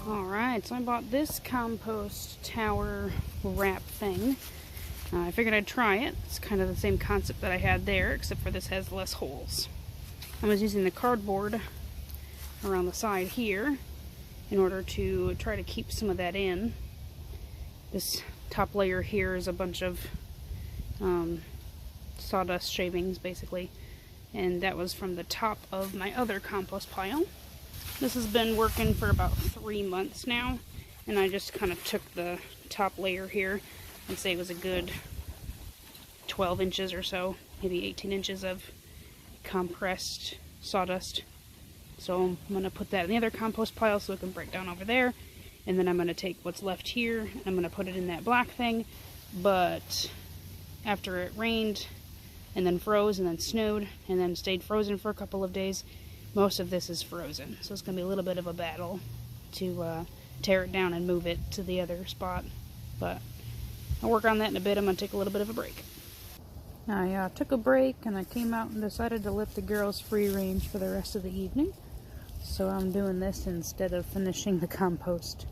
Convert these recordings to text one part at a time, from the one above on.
Alright, so I bought this compost tower wrap thing. I figured I'd try it. It's kind of the same concept that I had there, except for this has less holes. I was using the cardboard around the side here in order to try to keep some of that in. This top layer here is a bunch of sawdust shavings, basically, and that was from the top of my other compost pile. This has been working for about 3 months now, and I just kind of took the top layer here and say it was a good 12 inches or so, maybe 18 inches of compressed sawdust. So I'm going to put that in the other compost pile so it can break down over there, and then I'm going to take what's left here and I'm going to put it in that black thing. But after it rained and then froze and then snowed and then stayed frozen for a couple of days, most of this is frozen, so it's going to be a little bit of a battle to tear it down and move it to the other spot. But I'll work on that in a bit. I'm going to take a little bit of a break. I took a break and I came out and decided to let the girls free range for the rest of the evening. So I'm doing this instead of finishing the compost.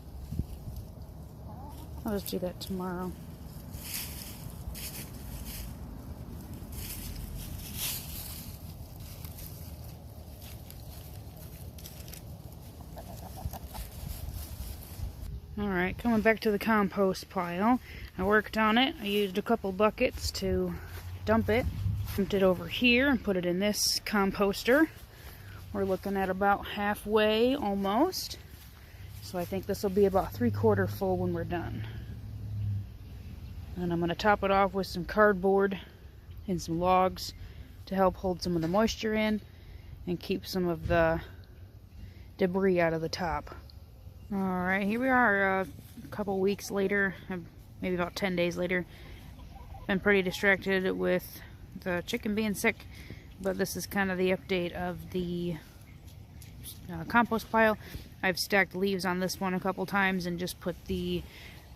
I'll just do that tomorrow. Alright, coming back to the compost pile. I worked on it. I used a couple buckets to dump it. Dumped it over here and put it in this composter. We're looking at about halfway almost. So I think this will be about 3/4 full when we're done. And I'm going to top it off with some cardboard and some logs to help hold some of the moisture in and keep some of the debris out of the top. Alright, here we are a couple weeks later, maybe about 10 days later. Been pretty distracted with the chicken being sick, but this is kind of the update of the compost pile. I've stacked leaves on this one a couple times and just put the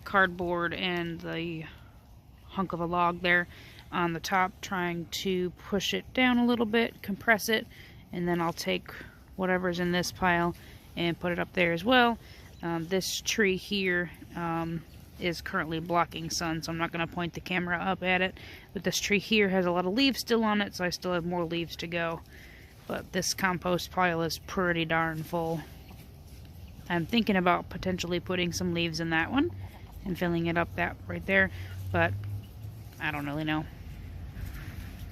cardboard and the hunk of a log there on the top, trying to push it down a little bit, compress it, and then I'll take whatever's in this pile and put it up there as well. This tree here is currently blocking sun, so I'm not going to point the camera up at it. But this tree here has a lot of leaves still on it, so I still have more leaves to go. But this compost pile is pretty darn full. I'm thinking about potentially putting some leaves in that one and filling it up that right there, but I don't really know.